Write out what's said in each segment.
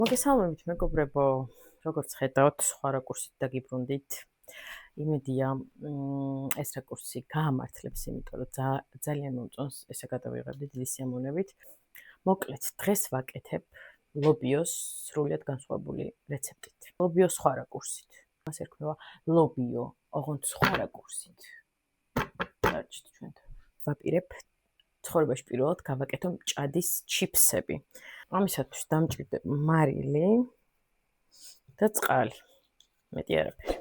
მოგესალმებით მეგობრებო, როგორც ხედავთ, სხვა რაკურსით დაგიბრუნდით. იმედია, ეს რაკურსი გაამართლებს, იმიტომ რომ ძალიან მომწონს ესე გადავიღებდით დიდი სიამოვნებით. მოკლედ, დღეს ვაკეთებ ლობიოს სრულიად განსხვავებული რეცეპტით. ლობიო სხვა რაკურსით. მას ერქმევა ლობიო, ოღონდ სხვა რაკურსით. დაჩით ჩვენ. ვაპირებ ცხოვრებაში პირველად გავაკეთო მჭადის ჩიფსები. ამისათვის დამჭირდება მარილი და წყალი. მეტი არაფერი.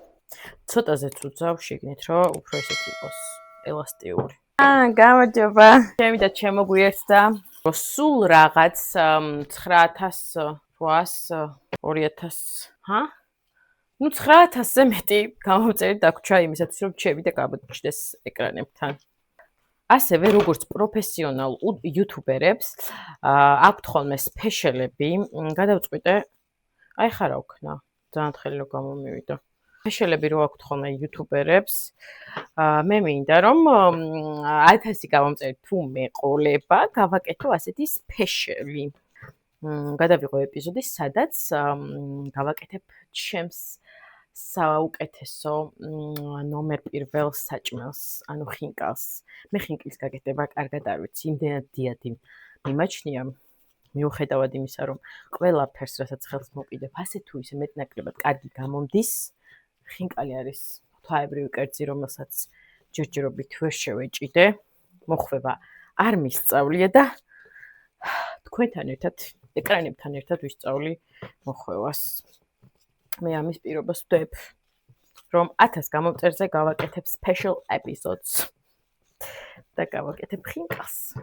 ცოტაზეც უძავ შეგნით, რომ უფრო ესეთი იყოს ელასტიური. გამარჯობა. ჩემი და ჩემო გვიერთდა, რომ სულ რაღაც 9800, 2000, ну 9000-ზე მეტი გამოვწერით დაგვრჩა იმისათვის, რომ ჩემი და გამოჩნდეს ეკრანებთან. ასევე როგორც პროფესიონალ იუთუბერებს აქვთ ხოლმე სპეშალები, გადავწყვიტე, აი ხარა ვქნა, ძალიან ხელი რომ გამომივიდა. სპეშალები რო აქვთ ხოლმე იუთუბერებს, მე მინდა რომ 1000 გამომწერით თუ მეყოლება, გავაკეთო ასეთი სპეშალი. გადავიღო ეპიზოდი, სადაც გავაკეთებ ჩემს საუკეთესო ნომერ პირველ საჭმელს, ანუ ხინკალს. მე ხინკლის გაკეთება კარგად არ ვიცი, იმდენად დიადი მიმაჩნია, მიუხედავად იმისა, რომ ყველაფერს, რასაც ხელს მოვკიდებ, ასე თუ ისე მეტნაკლებად კარგი გამომდის, ხინკალი არის ღვთაებრივი კერძი, რომელსაც ჯერჯერობით ვერ შევეჭიდე, მოხვება არ მისწავლია და თქვენთან ერთად, ეკრანებთან ერთად ვისწავლი მოხვევას. მე ამის პირობას ვდებ, რომ 1000 გამომწერზე გავაკეთებ special episodes და გავაკეთებ ხინკალს.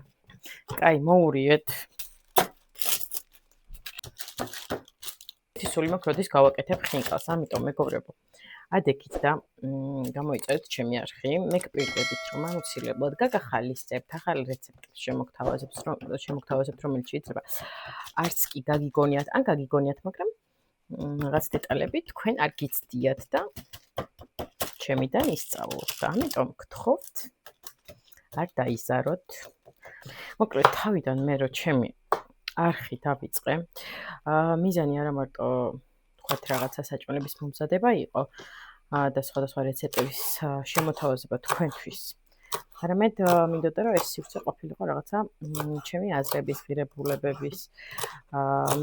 კაი, მოურიეთ. ისული მაქვს, როდის გავაკეთებ ხინკალს, ამიტომ მეგობრებო, ადექით და გამოიწერეთ ჩემი არხი. მე გპირდებით, რომ აუცილებლად გაგახალისებთ ახალი რეცეპტებს შემოგთავაზებთ, რომელიც შეიძლება არც კი გაგიგონიათ, ან გაგიგონიათ, მაგრამ რაღაც დეტალები თქვენ არ გიცდიათ და ჩემიდან ისწავლოთ და ამიტომ გთხოვთ არ დაიზაროთ. მოკლედ თავიდან მე რო ჩემი არხი დავიწყე, მიზანი არა მარტო თქვათ რაღაცა საჭმელების მომზადება იყო და სხვადასხვა რეცეპტების შემოთავაზება თქვენთვის. არამედ მინდოდა რომ ეს სივრცე ყოფილიყო რაღაცა ჩემი აზრების, ღირებულებების,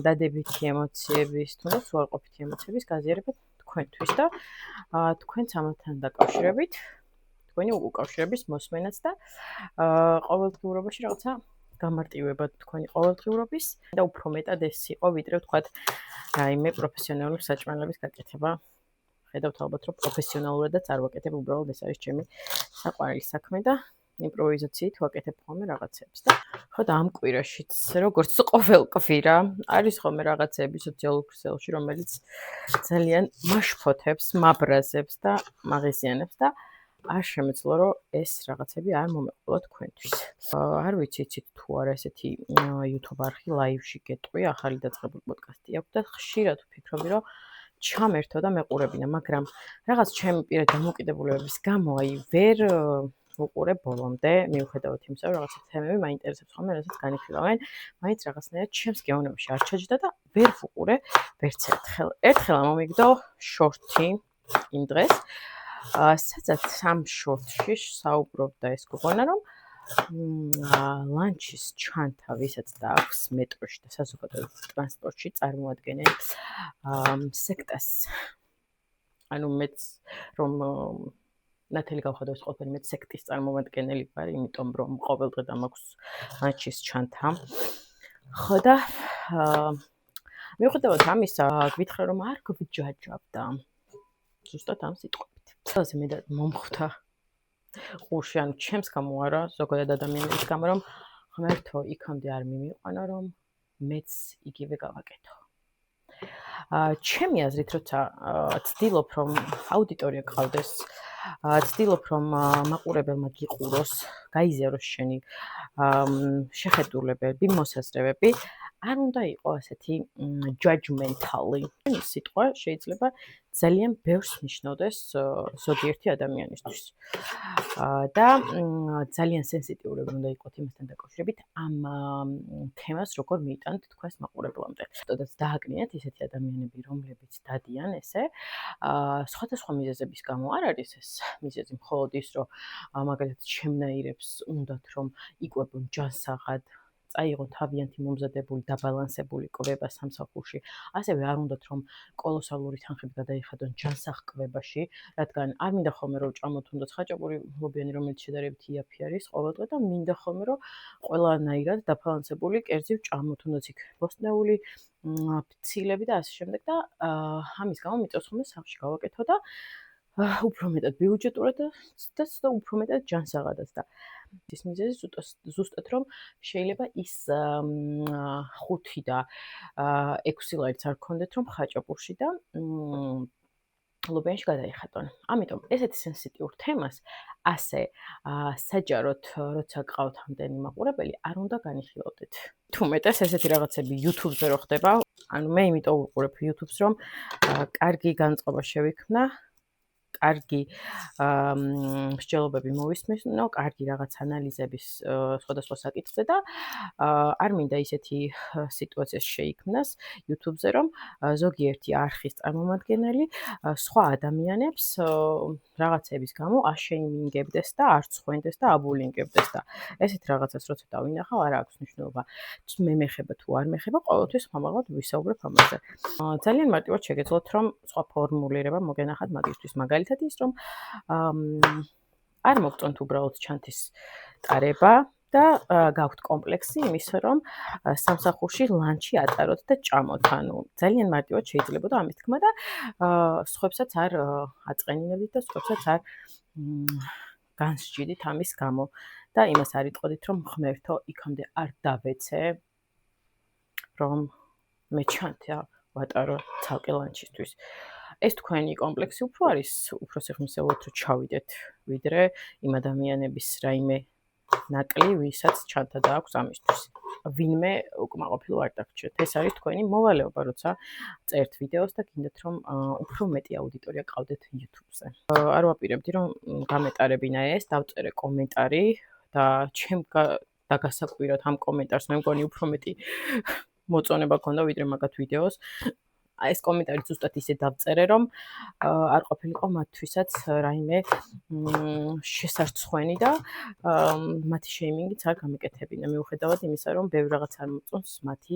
დადებითი ემოციების, თუნდაც უარყოფითი ემოციების გაზიარება თქვენთვის და თქვენც ამათთან დაკავშირებით, თქვენი უკავშირების მოსმენაც და ყოველდღიურობაში რაღაცა გამარტივება თქვენი ყოველდღიურობის და უფრო მეტად ეს იყო, ვიდრე ვთქვათ, რაიმე პროფესიონალური საჭმელების გაკეთება. ხედავთ ალბათ, რომ პროფესიონალურადაც არ ვაკეთებ, უბრალოდ ეს არის ჩემი საყვარელი საქმე და იმპროვიზაციით ვაკეთებ ხოლმე რაღაცებს და ხო და ამ კვირაშიც, როგორც ყოველ კვირა, არის ხოლმე რაღაცები სოციალურ ქსელში, რომელიც ძალიან მაშფოთებს, მაბრაზებს და მაღიზიანებს და არ შემეძლო, რომ ეს რაღაცები არ მომეყოლა თქვენთვის. არ ვიცით თუ არა ესეთი YouTube არხი ლაივში გეტყვი, ახალი დაწყებული პოდკასტი აქვს და ხშირად ვფიქრობდი, რომ ჩამერთო და მეყურებინა, მაგრამ რაღაც ჩემი პირადი დამოკიდებულებების გამო აი ვერ ვუყურებ ბოლომდე, მიუხედავად იმისა, რომ რაღაცა თემები მაინტერესებს ხოლმე, რასაც განიხილავენ, მაინც რაღაცნაირად ჩემს გეოვნებაში არ ჩაჯდა და ვერ ვუყურე ვერც ერთხელ. ერთხელ მომიგდო შორტი იმ დღეს, სადაც ამ შორტში საუბრობდა ეს გოგონა, რომ ლანჩის ჩანთა, ვისაც დააქვს მეტროში და საზოგადოებრივ ტრანსპორტში წარმოადგენენ სექტას. ანუ მეც რომ ნათელი გავხადოს ყველაფერი მეც სექტის წარმომადგენელი ვარ, იმიტომ რომ ყოველდღე დამაქვს ლანჩის ჩანთა. ხო და მიუხედავად ამისა, გითხრა რომ არ გვიჯაჯავდა. ზუსტად ამ სიტყვებით. ყველაზე მეტად მომხვდა ყურში, ანუ ჩემს გამო არა, ზოგადად ადამიანების გამო, რომ ღმერთო იქამდე არ მიმიყვანა, რომ მეც იგივე გავაკეთო. ჩემი აზრით, როცა ცდილობ, რომ აუდიტორია გყავდეს, ცდილობ, რომ მაყურებელმა გიყუროს, გაიზიაროს შენი შეხედულებები, მოსაზრებები, არ უნდა იყო ასეთი judgmentally. ეს სიტყვა შეიძლება ძალიან ბევრს ნიშნავდეს ზოგიერთი ადამიანისთვის. და ძალიან სენსიტიურები უნდა იყოთ იმასთან დაკავშირებით ამ თემას როგორ მიიტანთ თქვენს მაყურებლამდე. თოდაც დააკნიათ ისეთი ადამიანები, რომლებიც დადიან ესე, სხვადასხვა მიზეზების გამო არ არის ეს მიზეზი მხოლოდ ის, რომ მაგალითად შემნაირებს უნდათ რომ იკვებონ ჯანსაღად, წაიღონ თავიანთი მომზადებული დაბალანსებული კვება სამსახურში. ასევე არ უნდათ რომ კოლოსალური თანხები გადაიხადონ ჯანსაღ კვებაში, რადგან არ მინდა ხოლმე რომ ჭამოთ თუნდაც ხაჭაპური ლობიანი, რომელიც შედარებით იაფი არის ყოველდღე და მინდა ხოლმე რომ ყველანაირად დაბალანსებული კერძი ვჭამოთ, თუნდაც იქ ბოსტნეული ფცილები და ასე შემდეგ და ამის გამო მიწევს ხოლმე სახლში გავაკეთო და უფრო მეტად ბიუჯეტურად და უფრო მეტად ჯანსაღადაც და ის მიზეზი ზუსტად რომ შეიძლება ის 5 და 6 ლაერც არ გქონდეთ რომ ხაჭაპურში და ლობიანში გადაიხადონ. ამიტომ ესეთი სენსიტიურ თემას ასე საჯაროდ როცა გყავთ ამდენი მაყურებელი არ უნდა განიხილავდეთ. თუ მეტეს ესეთი რაღაცები YouTube-ზე რო ხდება, ანუ მე იმიტომ ვუყურებ YouTube-ს რომ კარგი განწყობა შევიქმნა, კარგი მსჯელობები მოვისმინო, კარგი რაღაც ანალიზების სხვადასხვა საკითხზე და არ მინდა ისეთი სიტუაცია შეიქმნას YouTube-ზე, რომ ზოგიერთი არხის წარმომადგენელი სხვა ადამიანებს რაღაცების გამო აშეიმინგებდეს და არ ცხვენდეს და აბულინგებდეს და ესეთ რაღაცას როცა დავინახავ, არ აქვს მნიშვნელობა. მე მეხება თუ არ მეხება, ყოველთვის ხმამაღლად ვისაუბრებ ამაზე. ძალიან მარტივად შეგეძლოთ, რომ სხვა ფორმულირება მოგენახათ მაგისთვის. მაგალითად ის რომ არ მოგწონთ უბრალოდ ჩანთის ტარება და გაქვთ კომპლექსი იმისა, რომ სამსახურში ლანჩი ატაროთ და ჭამოთ. ანუ ძალიან მარტივად შეიძლებოდა ამის თქმა და სხვებსაც არ აწყენინებდით და სხვებსაც არ განსჯიდით ამის გამო და იმას არ იტყოდით, რომ ღმერთო, იქამდე არ დავეცე, რომ მე ჩანთა ვატარო ცალკე ლანჩისთვის. ეს თქვენი კომპლექსი უფრო არის, უფრო სიღრმისეულად რომ ჩავიდეთ, ვიდრე იმ ადამიანების რაიმე ნაკლი, ვისაც ჩანთა დააქვს ამისთვის. ვინმე უკმაყოფილო არ დაგჭირთ. ეს არის თქვენი მოვალეობა, როცა წერთ ვიდეოს და გინდათ რომ უფრო მეტი აუდიტორია გყავდეთ YouTube-ზე. არ ვაპირებდი რომ გამეტარებინა ეს, დავწერე კომენტარი და ჩემ დაგასაკვირად ამ კომენტარს მე მგონი უფრო მეტი მოწონება ქონდა ვიდრე მაგათ ვიდეოს. ეს კომენტარი ზუსტად ისე დავწერე, რომ არ ყოფილიყო მათთვისაც რაიმე შესარცხვენი და მათი შეიმინგიც არ გამეკეთებინა. მიუხედავად იმისა, რომ ბევრ რაღაც არ მოწონს მათი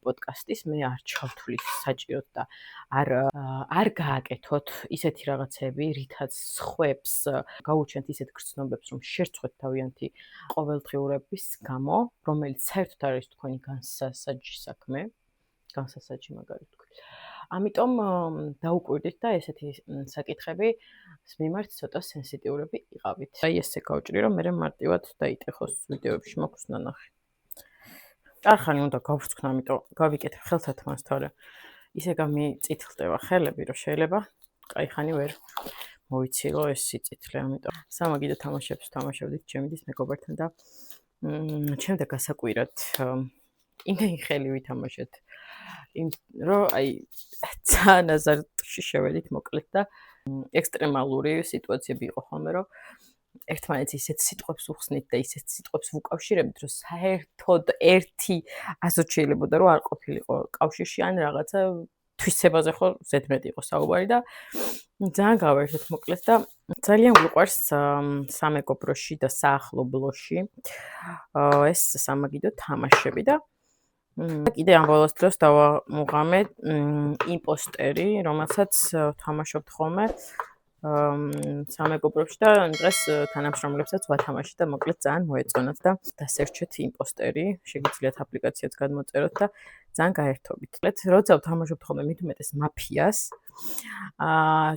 პოდკასტის, მე არ ჩავთვლის საჭიროდ და არ გააკეთოთ ისეთი რაღაცები, რითაც სხვებს გაუჩენთ ისეთ გრძნობებს, რომ შერცხვეთ თავიანთი ყოველდღიურობის გამო, რომელიც საერთოდ არის თქვენი განსასაჯი საქმე. განსასაჯი მაგარი თქვი. ამიტომ დაუკვირდით და ესეთი საკითხები მიმართ ცოტა სენსიტიურები იყავით. აი ესე გავჭრი რომ მე მარტივად დაიტეხოს ვიდეოებში მაქვს ნანახი. არხანი უნდა გავვრცქნა, ამიტომ გავიკეთებ ხელსათმას, თორე ისე გამიწითლდება ხელები, რომ შეიძლება კაი ხანი ვერ მოიცილო ეს სიწითლე, ამიტომ სამაგიდო თამაშებს თამაშობდით ჩემთვის მეგობართან და ჩემდა გასაკვირად იმენი ხელი ვითამაშეთ. რომ აი ძალიან აზარტში შევედით მოკლედ და ექსტრემალური სიტუაციები იყო ხოლმე, რომ ერთმანეთს ისეთ სიტყვებს უხსნით და ისეთ სიტყვებს ვუკავშირებით, რომ საერთოდ ერთი ასოც შეიძლებოდა რომ არ ყოფილიყო კავშირში ან რაღაცა თვისებაზე ხო ზედმეტი იყო საუბარი და ძალიან გავაერთეთ მოკლედ და ძალიან გვიყვარს სამეგობროში და საახლობლოში ეს სამაგიდო თამაშები და კიდე ამ ბოლოს დროს დავამუღამე იმპოსტერი, რომელსაც თამაშობთ ხოლმე სამეგობრებში და დღეს თანამშრომლებსაც ვათამაშეთ და მოკლედ ძალიან მოეწონათ და დასერჩეთ იმპოსტერი, შეგიძლიათ აპლიკაციაც გადმოწეროთ და ძალიან გაერთობით. როცა ვთამაშობთ ხოლმე მით უმეტეს მაფიას,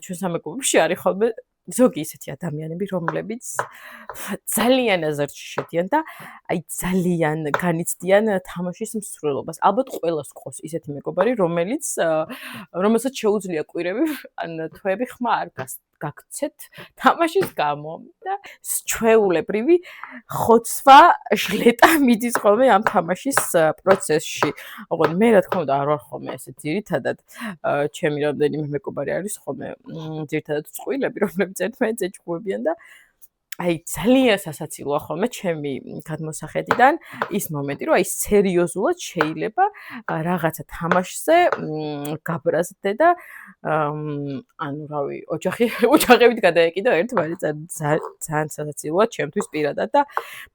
ჩვენ სამეგობრებში არის ხოლმე ზოგი ისეთი ადამიანები, რომლებიც ძალიან აზარტში შედიან და აი ძალიან განიცდიან თამაშის მსვლელობას. ალბათ ყველას ყავს ისეთი მეგობარი, რომელსაც შეუძლია კვირები ან თვეები ხმა არ გაგცეთ თამაშის გამო და ჩვეულებრივი ხოცვა ჟლეტა მიდის ხოლმე ამ თამაშის პროცესში. ოღონდ მე რა თქმა უნდა არ ვარ ხოლმე ესე ძირითადად ჩემი რამდენიმე მეგობარი არის ხოლმე ძირითადად წყვილები, რომლებიც ერთმანეთს ეჭვობიან და აი ძალიან სასაცილოა ხოლმე ჩემი გადმოსახედიდან ის მომენტი, რომ აი სერიოზულად შეიძლება რაღაცა თამაშზე გაბრაზდე და ანუ რავი, ოჯახებით გადაეკიდო ერთმანეთს ძალიან სასაცილოა ჩემთვის პირადად და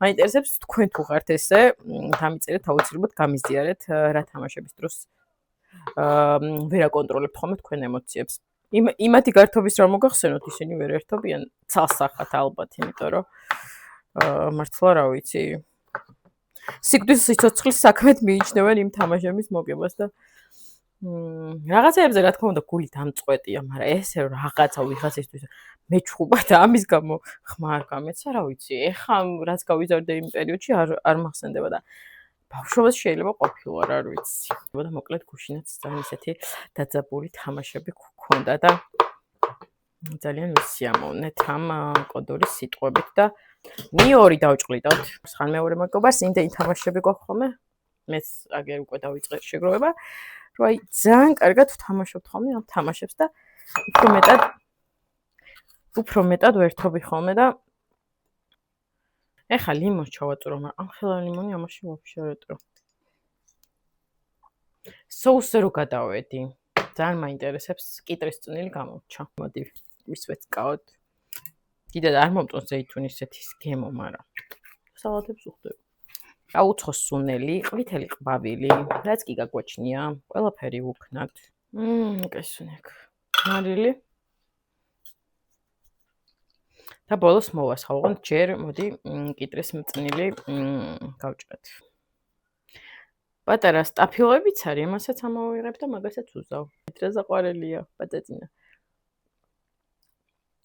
მაინტერესებს თქვენ თუ ხართ ესე დამიწერეთ აუცილებლად გამიზიარეთ რა თამაშების დროს ვერ აკონტროლებთ ხოლმე თქვენ ემოციებს. იმათი გართობის რომ მოგახსენოთ, ისინი ვერ ერთობიან ცალსახად ალბათ, იმიტომ რომ მართლა რა ვიცი. სიკვდილის სიცოცხლის საქმედ მიიჩნევენ იმ თამაშების მოგებას და რაღაცეებზე რა თქმა უნდა გული დამწყვეტია, მაგრამ ესე რაღაცა ვიღაცისთვის მეჩხუბა და ამის გამო ხმა არ გამეცა, რა ვიცი. ეხლა რაც გავიზარდე იმ პერიოდში არ მახსენდება და ბავშვობაში შეიძლება ყოფილვარ, არ ვიცი. და მოკლედ გუშინაც ძალიან ისეთი დაძაბული თამაშები გქონდა და ძალიან ვისიამოვნეთ ამ კოდორის სიტყვებით და ნიორი დავჭყლიდავთ. ხან მეორე მეგობარს იმდენი თამაშები გვაქვს ხოლმე. მეც აგერ უკვე დავიწყე შეგროვება, რომ აი ძალიან კარგად ვთამაშობთ ხოლმე ამ თამაშებს და უფრო მეტად ვერთობი ხოლმე და ეხლა ლიმონს ჩავაწურო, მაგრამ ამ ხელა ლიმონი ამაში ვაფშე არ ეტრო. соуსზე რო გადავედი. ძალიან მაინტერესებს კიტრის წვნილი გამოვჩა. მოდი ის ვეცკავთ. კიდე არ მომწონს ზეითუნის ესეთის გემო, მაგრამ სალათებს უხდები. გაუცხო სუნელი, ყვითელი ყვავილი, რაც კი გაგვაჩნია, ყველაფერი უქნათ. კესუნეკ. მარილი. და ბოლოს მოვასხავ, ოღონდ ჯერ მოდი კიტრის მწნილი გავჭრათ. პატარა სტაფილოებიც არის, იმასაც ამოვიღებ და მაგასაც უზავ. რა საყვარელია, პატეცინა.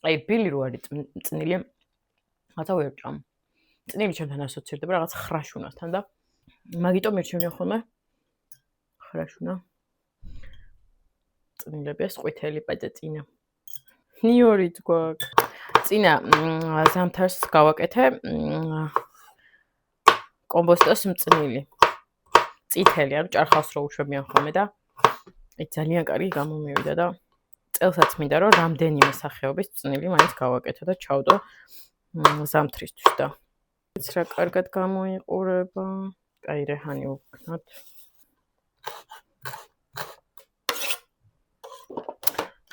აი ბილი რო არის მწნილი, რაღაცა ვერჭამ. წნილი ჩემთან ასოცირდება რაღაც ხრაშუნასთან და მაგიტომ მირჩევნია ხოლმე ხრაშუნა. წნილების ყვითელი პატეცინა. ნიორიც გვაქვს. წინა ზამთარს გავაკეთე კომბოსტოს მწნილი. წითელი, ანუ ჭარხავს რო უშვებიან ხოლმე და ძალიან კარგი გამომივიდა და წელსაც მინდა რომ რამდენიმე სახეობის წნილი მაინც გავაკეთო და ჩავდო ზამთრისთვის და ეს რა კარგად გამოიყურება. აი რეჰანი ვქნათ.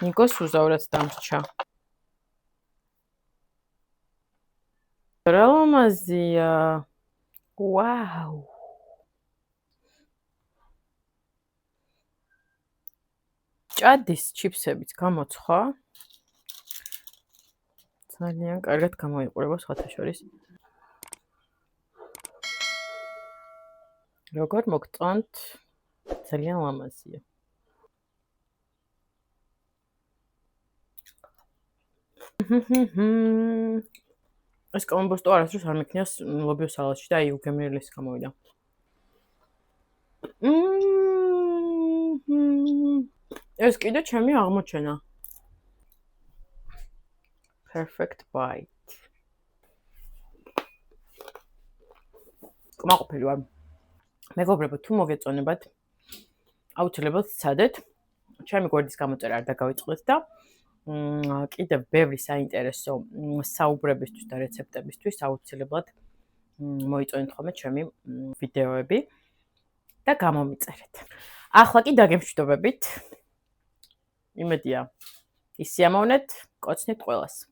ნიკოს უზავრად დამრჩა. რა ლამაზია. ვაუ. ჭადის ჩიფსებიც გამოცხვა. ძალიან კარგად გამოიყურება სხვათა შორის. როგორ მოგწონთ? ძალიან ლამაზია. ეს კომბოსტო არასდროს არ მექნიას ლობიო სალატში და აი უგემრიელესი გამოვიდა. ეს კიდე ჩემი აღმოჩენა. Perfect bite. კმაყოფილი ვარ. მეგობრებო, თუ მოგეწონებათ, აუცილებლად სცადეთ. ჩემი გვერდის გამოწერა არ დაგავიწყდეთ და კიდევ ბევრი საინტერესო საუბრებისთვის და რეცეპტებისთვის აუცილებლად მოიწონეთ ხოლმე ჩემი ვიდეოები და გამომიწერეთ. ახლა კი დაგემშვიდობებით. იმედია ისიამოვნეთ, კოცნით ყველას.